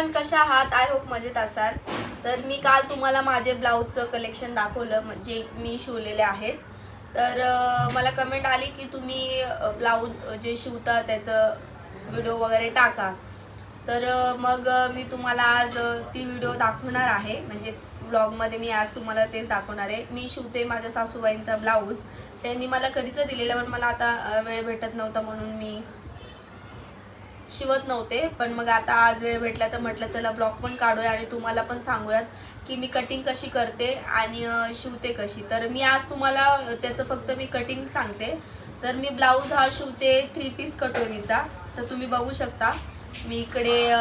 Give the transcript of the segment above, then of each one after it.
Everyone, कशा आहात? I hope मजेत असाल. तर मी काल तुम्हाला माझे ब्लाऊजचं कलेक्शन दाखवलं, म्हणजे मी शिवलेले आहेत. तर मला कमेंट आली की तुम्ही ब्लाऊज जे शिवता त्याचं व्हिडिओ वगैरे टाका. तर मग मी तुम्हाला आज ती व्हिडिओ दाखवणार आहे. म्हणजे ब्लॉगमध्ये मी आज तुम्हाला तेच दाखवणार आहे. मी शिवते माझ्या सासूबाईंचा ब्लाऊज. त्यांनी मला कधीच दिलेलं, पण मला आता वेळ भेटत नव्हता म्हणून मी शिवत नव्हते. पण मग आता आज वेळ भेटला तर म्हटलं चला ब्लॉग पण काढूया आणि तुम्हाला पण सांगूयात की मी कटिंग कशी करते आणि शिवते कशी. तर मी आज तुम्हाला त्याचं फक्त मी कटिंग सांगते. तर मी ब्लाऊज हा शिवते 3 पीस कटोरीचा. तर तुम्ही बघू शकता मी इकडे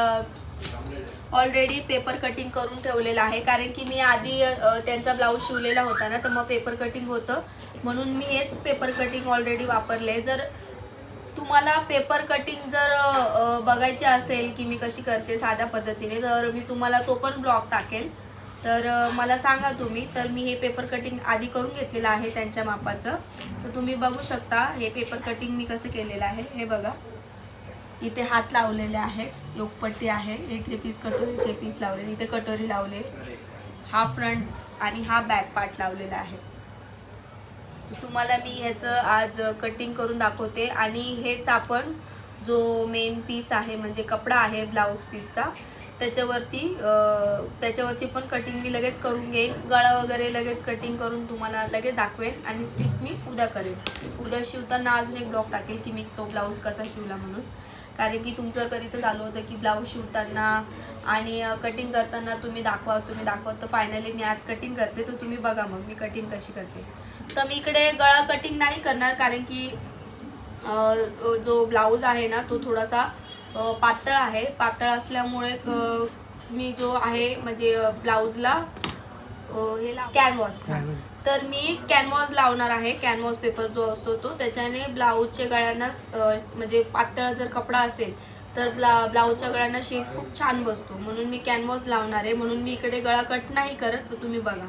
ऑलरेडी पेपर कटिंग करून ठेवलेलं आहे, कारण की मी आधी त्यांचा ब्लाऊज शिवलेला होता ना, तर मग पेपर कटिंग होतं म्हणून मी हेच पेपर कटिंग ऑलरेडी वापरले. जर तुम्हाला पेपर कटिंग जर बघायची असेल की मी कशी करते साध्या पद्धतीने, तर मी तुम्हाला तो पण ब्लॉग टाकेल. तर मला सांगा तुम्ही. तर मी हे पेपर कटिंग आधी करून घेतलेलं आहे त्यांच्या मापाचं. तर तुम्ही बघू शकता हे पेपर कटिंग मी कसं केलेलं आहे. हे बघा, इथे हात लावलेले आहेत, योगपट्टी आहे, हे 3 पीस कटोरीचे पीस लावले, इथे कटोरी लावले, हा फ्रंट आणि हा बॅक पार्ट लावलेला आहे. तुम्हाला मी ह्याचं आज कटिंग करून दाखवते. आणि हेच आपण जो मेन पीस आहे म्हणजे कपडा आहे ब्लाऊज पीसचा, त्याच्यावरती पण कटिंग मी लगेच करून घेईन. गळा वगैरे लगेच कटिंग करून तुम्हाला लगेच दाखवेन आणि स्टिच मी उद्या करेन. उद्या शिवताना अजून एक ब्लॉग टाकेल की मी तो ब्लाऊज कसा शिवला म्हणून. कारण की तुमचं कधीचं चालू होतं की ब्लाऊज शिवताना आणि कटिंग करताना तुम्ही दाखवा. तर फायनली मी आज कटिंग करते, तर तुम्ही बघा मग मी कटिंग कशी करते. तर मी इकडे गळा कटिंग नाही करणार, कारण की जो ब्लाऊज आहे ना तो थोडासा पातळ आहे. पातळ असल्यामुळे मी जो आहे म्हणजे ब्लाऊजला हे कॅनव्हास, तर मी कॅनव्हास लावणार आहे. कॅनव्हास पेपर जो असतो तो, त्याच्याने ब्लाऊजच्या गळ्यांना म्हणजे पातळ जर कपडा असेल तर ब्लाऊजच्या गळ्यांना शेप खूप छान बसतो, म्हणून मी कॅनव्हास लावणार आहे. म्हणून मी इकडे गळा कट नाही करत. तर तुम्ही बघा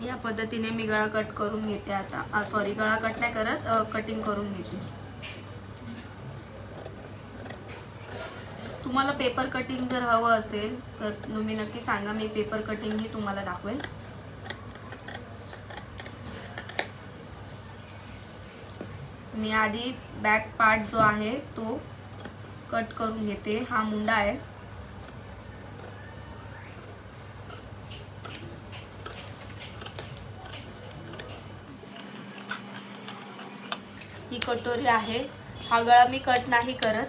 या पद्धतीने मी गळा कट करून घेते. आता सॉरी, गळा कट नाही करत, कटिंग करून घेते. तुम्हाला पेपर कटिंग जर हवं असेल तर तुम्ही नक्की सांगा, मी पेपर कटिंगही तुम्हाला दाखवेल. मी आधी बॅक पार्ट जो आहे तो कट करून घेते. हा मुंडा आहे. ही कटोरी आहे. हा गळा मी कट नाही करत,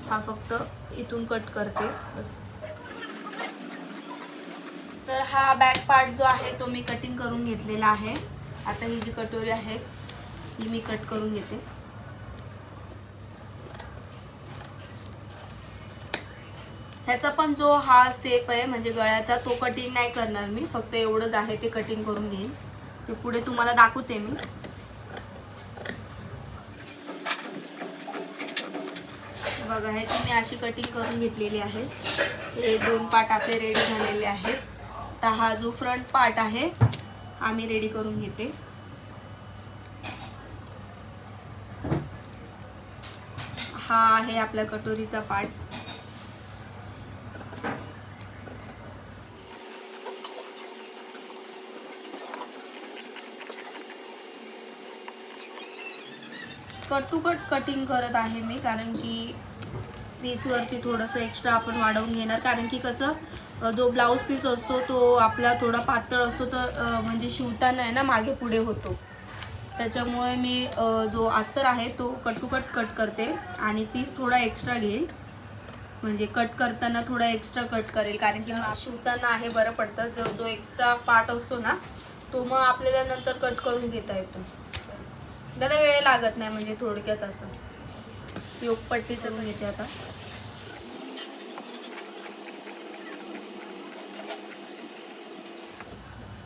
हा फक्त इथून कट करते बस. तर हा बॅक पार्ट जो आहे तो मी कटिंग करून घेतलेला आहे. आता ही जी कटोरी आहे ही मी कट करून घेते. ह्याचा पण जो हा शेप आहे म्हणजे गळ्याचा, तो कटिंग नाही करणार मी, फक्त एवढंच आहे ते कटिंग करून घेईन. ते पुढे तुम्हाला दाखवते मी. बघा, ह्याची मी अशी कटिंग करून घेतलेली आहे. हे 2 पार्ट आपले रेडी झालेले आहेत. तर हा जो फ्रंट पार्ट आहे हा मी रेडी करून घेते. हा आहे आपल्या कटोरीचा part. Cut to cut cutting करत आहे मी, कारण की पीसवरती थोडंसं एक्स्ट्रा आपण वाढवून घेणार. कारण की कसं जो ब्लाऊज पीस असतो तो आपला थोडा पातळ असतो, तर म्हणजे शिवताना आहे ना मागे पुढे होतो. त्याच्यामुळे मी जो अस्तर आहे तो कट टू कट करते आणि पीस थोडा एक्स्ट्रा घेईल. म्हणजे कट करताना थोडा एक्स्ट्रा कट करेल, कारण की शिवताना आहे बरं पडतं. जो एक्स्ट्रा पार्ट असतो ना तो मग आपल्याला नंतर कट करून घेता येतो. त्याला वेळ लागत नाही, म्हणजे थोडक्यात असं. योगपट्टीचं पण घेते आता.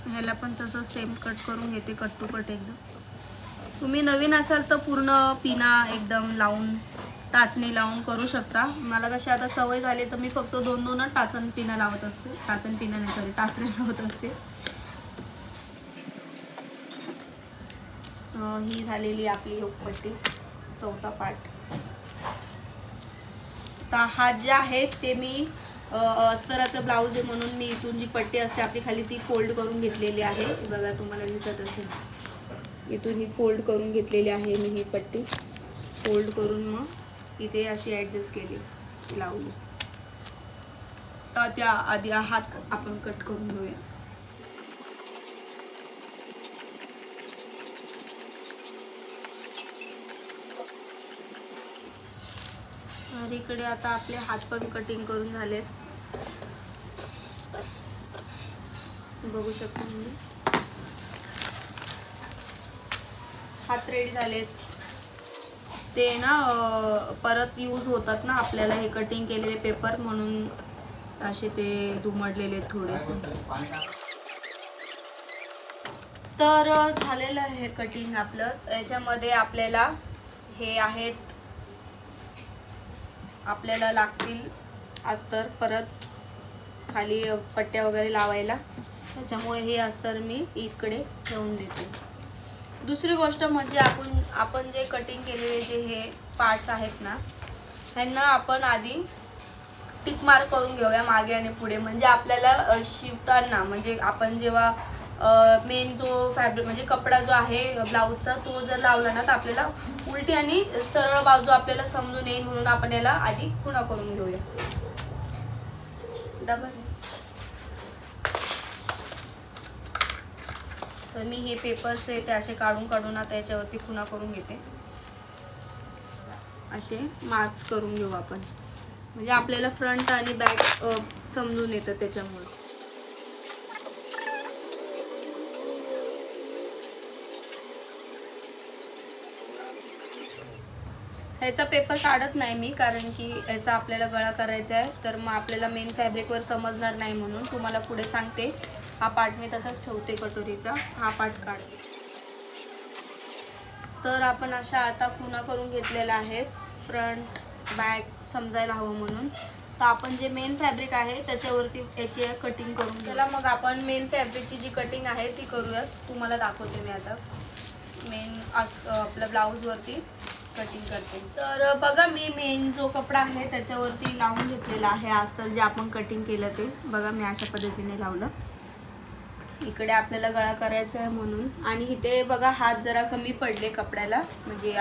ह्याला पण तसं सेम कट करून घेते, कट टू कट एकदम. तुम्ही नवीन असाल तर पूर्ण पिना एकदम लावून, टाचणी लावून करू शकता. मला कशी आता सवय झाली तर मी फक्त 2-2 टाचण पिना लावत असते. टाचण्या लावत असते. ही झालेली आपली योगपट्टी, चौथा पार्ट. तर हा जे आहे ते मी अस्तराचं ब्लाऊज आहे म्हणून मी इथून जी पट्टी असते आपली खाली ती फोल्ड करून घेतलेली आहे. बघा तुम्हाला दिसत असेल, इथून ही फोल्ड करून घेतलेली आहे मी. ही पट्टी फोल्ड करून मग इथे अशी ॲडजस्ट केली, लावली. तर त्या आधी हात आपण कट करून घेऊया. तर इकडे आता आपले हात पण कटिंग करून झालेत, बघू शकता तुम्ही. हात रेडी झालेत. ते ना परत यूज होतात ना आपल्याला हे कटिंग केलेले पेपर, म्हणून असे ते दुमडलेले थोडेसे. तर झालेलं आहे कटिंग आपलं. याच्यामध्ये आपल्याला हे आहेत, आपल्याला लागतील अस्तर परत खाली पट्ट्या वगैरे लावायला, त्याच्यामुळे हे अस्तर मी इकडे ठेवून देते. दुसरी गोष्ट म्हणजे आपण जे कटिंग केलेले जे हे पार्ट्स आहेत ना, ह्यांना आपण आधी टिक मार्क करून घेऊया मागे आणि पुढे. म्हणजे आपल्याला शिवताना, म्हणजे आपण जेव्हा मेन जो फॅब्रिक म्हणजे कपडा जो आहे ब्लाऊजचा तो जर लावला ना, तर आपल्याला उलटी आणि सरळ बाजू आपल्याला समजून येईल, म्हणून आपण याला आधी खुणा करून घेऊया. डबल. तर मी हे पेपर्स आहे ते असे काढून आता याच्यावरती खुणा करून घेते. असे मार्क्स करून घेऊ आपण, म्हणजे आपल्याला फ्रंट आणि बॅक समजून येतं त्याच्यामुळे. ह्याचा पेपर काढत नाही मी, कारण की याचा आपल्याला गळा करायचा आहे, तर मग आपल्याला मेन फॅब्रिकवर समजणार नाही, म्हणून तुम्हाला पुढे सांगते. हा पार्ट मी तसाच ठेवते कटोरीचा, हा पार्ट काढते. तर आपण अशा आता खुणा करून घेतलेल्या आहेत, फ्रंट बॅक समजायला हवं म्हणून. तर आपण जे मेन फॅब्रिक आहे त्याच्यावरती याची कटिंग करून चला मग आपण मेन फॅब्रिकची जी कटिंग आहे ती करूयात. तुम्हाला दाखवते मी आता मेन आपल्या ब्लाऊजवरती कटिंग करते. तर बघा मी मेन जो कपडा आहे त्याच्यावरती लावून घेतलेला आहे अस्तर, जे आपण कटिंग केलं ते. बघा मी अशा पद्धतीने लावलं. इकडे आपल्याला गळा करायचा आहे म्हणून. आणि इथे बघा हात जरा कमी पडले कपड्याला, म्हणजे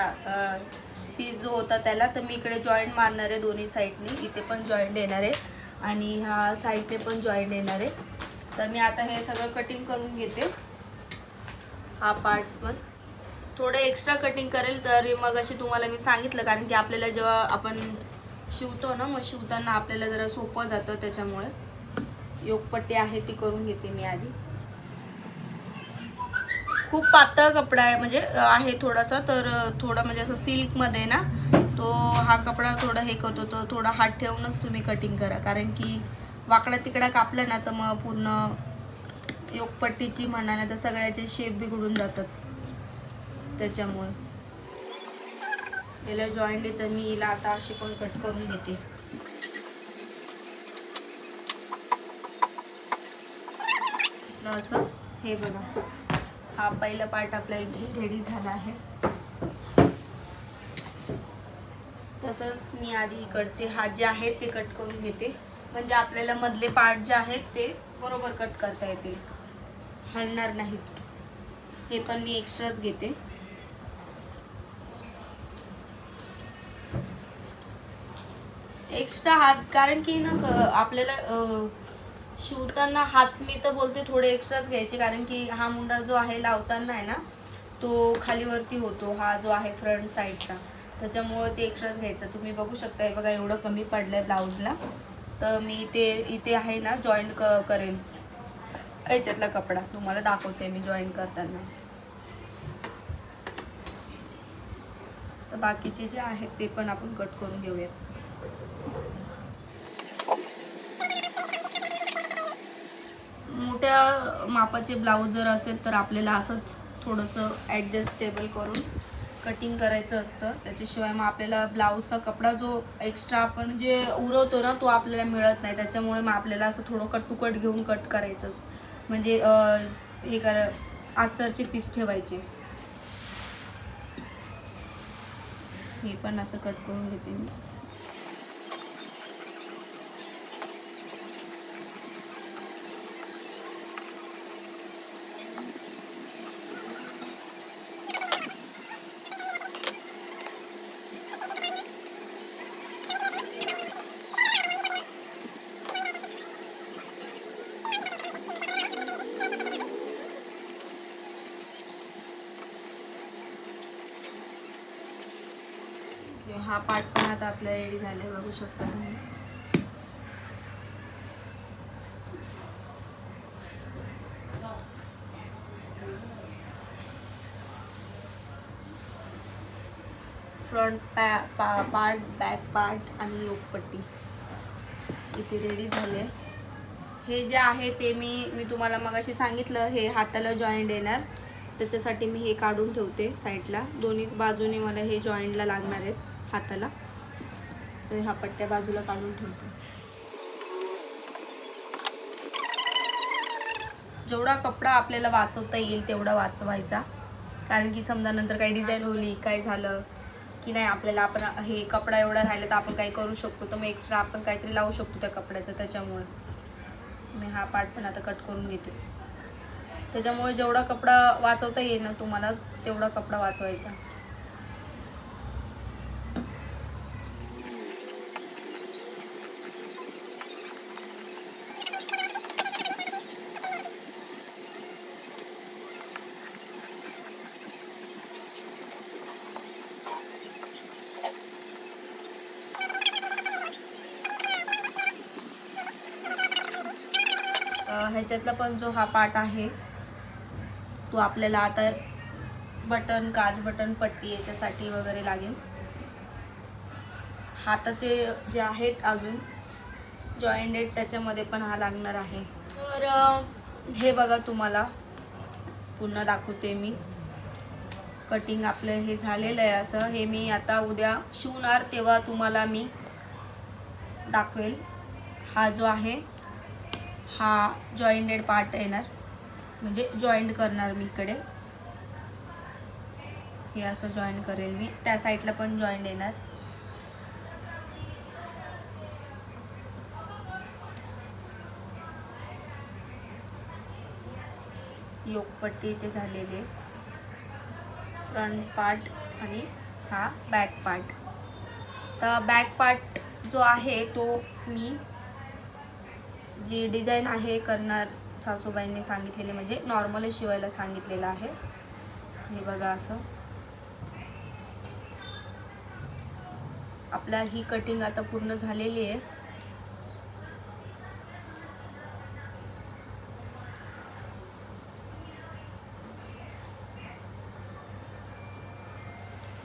पीस जो होता त्याला. तर मी इकडे जॉईंट मारणार आहे दोन्ही साईडनी. इथे पण जॉईंट येणार आहे आणि ह्या साईडने पण जॉईंट येणार आहे. तर मी आता हे सगळं कटिंग करून घेते. हा पार्ट्स पण थोडं एक्स्ट्रा कटिंग करेल, तर मग असे तुम्हाला मी सांगितलं, कारण की आपल्याला जेव्हा आपण शिवतो ना, मग शिवताना आपल्याला जरा सोपं जातं, त्याच्यामुळे योगपट्टी आहे ती करून घेते मी आधी. खूप पातळ कपडा आहे, म्हणजे आहे थोडासा, तर थोडा म्हणजे असं सिल्कमध्ये ना, तो हा कपडा थोडा हे करतो, तो थोडा हात ठेवूनच तुम्ही कटिंग करा, कारण की वाकडा तिकडा कापला ना तर मग पूर्ण योगपट्टीची म्हणा ना तर सगळ्याचे शेप बिघडून जातात. त्याच्यामुळे याला जॉईंट आहे, तर मी हिला आता अशी पण कट करून घेते. असं हे बघा, हा पहिला पार्ट आपला इथे रेडी झाला आहे. तसंच मी आधी इकडचे हात जे आहेत ते कट करून घेते, म्हणजे आपल्याला मधले पार्ट जे आहेत ते बरोबर कट करता येतील, हलणार नाहीत. हे पण मी एक्स्ट्राच घेते. एक्स्ट्रा हात, कारण की ना आपल्याला शिवताना हात मी तर बोलते थोडे एक्स्ट्राच घ्यायचे, कारण की हा मुंडा जो आहे लावताना आहे ना तो खालीवरती होतो, हा जो आहे फ्रंट साईडचा, त्याच्यामुळे ते एक्स्ट्राच घ्यायचं. तुम्ही बघू शकता, बघा एवढं कमी पडलंय ब्लाऊजला. तर मी इथे आहे ना जॉईंट करेल याच्यातला कपडा, तुम्हाला दाखवते मी जॉईंट करताना. तर बाकीचे जे आहेत ते पण आपण कट करून घेऊयात. मोठ्या मापाचे ब्लाऊज जर असेल तर आपल्याला असंच थोडंसं ॲडजस्टेबल करून कटिंग करायचं असतं, त्याच्याशिवाय मग आपल्याला ब्लाऊजचा कपडा जो एक्स्ट्रा आपण जे उरवतो ना तो आपल्याला मिळत नाही. त्याच्यामुळे मग आपल्याला असं थोडं कट टू कट घेऊन कट करायचं, म्हणजे हे अस्तरचे पीस ठेवायचे. हे पण असं कट करून घेते मी. ओके, हा पार्ट पण आता आपला रेडी झालाय, बघू शकता तुम्ही. फ्रंट पार्ट, बॅक पार्ट आणि योगपट्टी इथे रेडी झाले. हे जे आहे ते मी तुम्हाला मगाशी सांगितलं, हे हाताला जॉईंट येणार, त्याच्यासाठी मी हे काढून ठेवते साईडला. दोन्ही बाजूने मला हे जॉईंटला लागणार आहेत हाताला, तर हा पट्ट्या बाजूला काढून ठेवते. जेवढा कपडा आपल्याला वाचवता येईल तेवढा वाचवायचा, कारण की समजा नंतर काही डिझाईन होली, काय झालं की नाही आपल्याला, आपण हे कपडा एवढा राहिला तर आपण काही करू शकतो, तर मग एक्स्ट्रा आपण काहीतरी लावू शकतो त्या कपड्याचं. त्याच्यामुळे मी हा पार्ट पण आता कट करून घेते. त्याच्यामुळे जेवढा कपडा वाचवता येईल ना तुम्हाला तेवढा कपडा वाचवायचा. ह्याच्यातला पण जो हा पार्ट आहे तो आपल्याला आता बटन, काच बटन, पट्टी याच्यासाठी वगैरे लागेल. हाताचे जे आहेत अजून जॉईंटेड त्याच्यामध्ये पण हा लागणार आहे. तर हे बघा, तुम्हाला पुन्हा दाखवते मी. कटिंग आपलं हे झालेलं आहे असं. हे मी आता उद्या शिवणार तेव्हा तुम्हाला मी दाखवेल. हा जो आहे हा जॉईंटेड पार्ट येणार, म्हणजे जॉईंट करणार मी इकडे, हे असं जॉईंट करेल मी. त्या साईडला पण जॉईंट येणार. योगपट्टी इथे झालेली आहे, फ्रंट पार्ट आणि हा बॅक पार्ट. तर बॅक पार्ट जो आहे तो मी जी डिझाईन आहे करणार सासूबाईंनी सांगितलेली, म्हणजे नॉर्मलच शिवायला सांगितलेलं आहे. हे बघा असं आपला ही कटिंग आता पूर्ण झालेली आहे.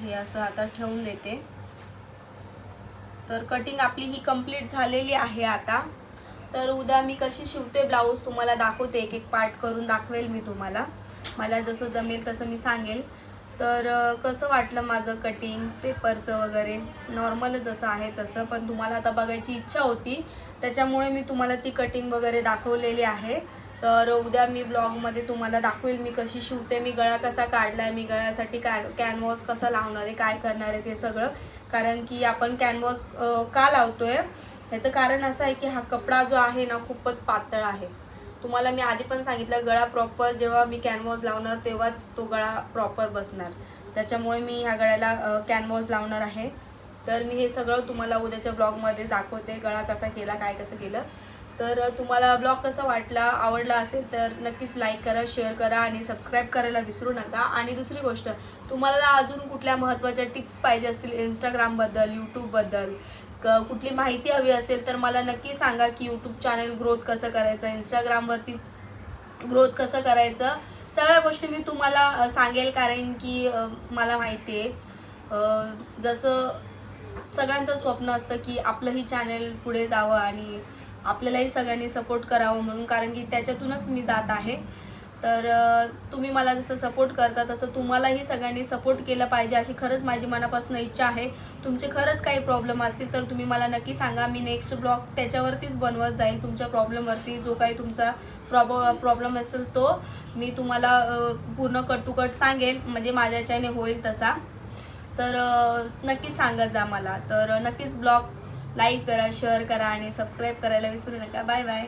हे असं आता ठेवून देते. तर कटिंग आपली ही कंप्लीट झालेली आहे आता. तर उद्या मी कशी शिवते ब्लाऊज तुम्हाला दाखवते, एक एक पार्ट करून दाखवेल मी तुम्हाला. मला जसं जमेल तसं मी सांगेल. तर कसं वाटलं माझं कटिंग, पेपरचं वगैरे, नॉर्मल जसं आहे तसं, पण तुम्हाला आता बघायची इच्छा होती त्याच्यामुळे मी तुम्हाला ती कटिंग वगैरे दाखवलेली आहे. तर उद्या मी ब्लॉगमध्ये तुम्हाला दाखवेल मी कशी शिवते, मी गळा कसा काढला आहे, मी गळ्यासाठी कॅनव्हास कसा लावणार आहे, काय करणार आहे ते सगळं. कारण की आपण कॅनव्हास का लावतोय ह्याचं कारण असं आहे की हा कपडा जो आहे ना खूपच पातळ आहे. तुम्हाला मी आधी पण सांगितलं, गळा प्रॉपर जेव्हा मी कॅनव्हास लावणार तेव्हाच तो गळा प्रॉपर बसणार. त्याच्यामुळे मी ह्या गळ्याला कॅनव्हास लावणार आहे. तर मी हे सगळं तुम्हाला उद्याच्या ब्लॉगमध्ये दाखवते, गळा कसा केला, काय कसं केलं. तर तुम्हाला ब्लॉग कसा वाटला, आवडला असेल तर नक्कीच लाईक करा, शेअर करा आणि सबस्क्राईब करायला विसरू नका. आणि दुसरी गोष्ट, तुम्हाला अजून कुठल्या महत्त्वाच्या टिप्स पाहिजे असतील इंस्टाग्रामबद्दल, यूट्यूबबद्दल, कुठली माहिती हवी असेल तर मला नक्की सांगा की यूट्यूब चॅनल ग्रोथ कसं करायचं, इंस्टाग्रामवरती ग्रोथ कसं करायचं, सगळ्या गोष्टी मी तुम्हाला सांगेल. कारण की मला माहिती आहे जसं सगळ्यांचं स्वप्न असतं की आपलंही चॅनल पुढे जावं आणि आपल्यालाही सगळ्यांनी सपोर्ट करावं म्हणून, कारण की त्याच्यातूनच मी जात आहे. तर तुम्ही मला जसं सपोर्ट करता तसं तुम्हालाही सगळ्यांनी सपोर्ट केलं पाहिजे अशी खरंच माझी मनापासून इच्छा आहे. तुमचे खरंच काही प्रॉब्लेम असतील तर तुम्ही मला नक्की सांगा, मी नेक्स्ट ब्लॉग त्याच्यावरतीच बनवत जाईल. तुमच्या प्रॉब्लेमवरती जो काही तुमचा प्रॉब्लेम असेल तो मी तुम्हाला पूर्ण कट टू कट सांगेल, म्हणजे माझ्याच्याने होईल तसा. तर नक्कीच सांगत जा मला. तर नक्कीच ब्लॉग लाईक करा, शेअर करा आणि सबस्क्राईब करायला विसरू नका. Bye bye.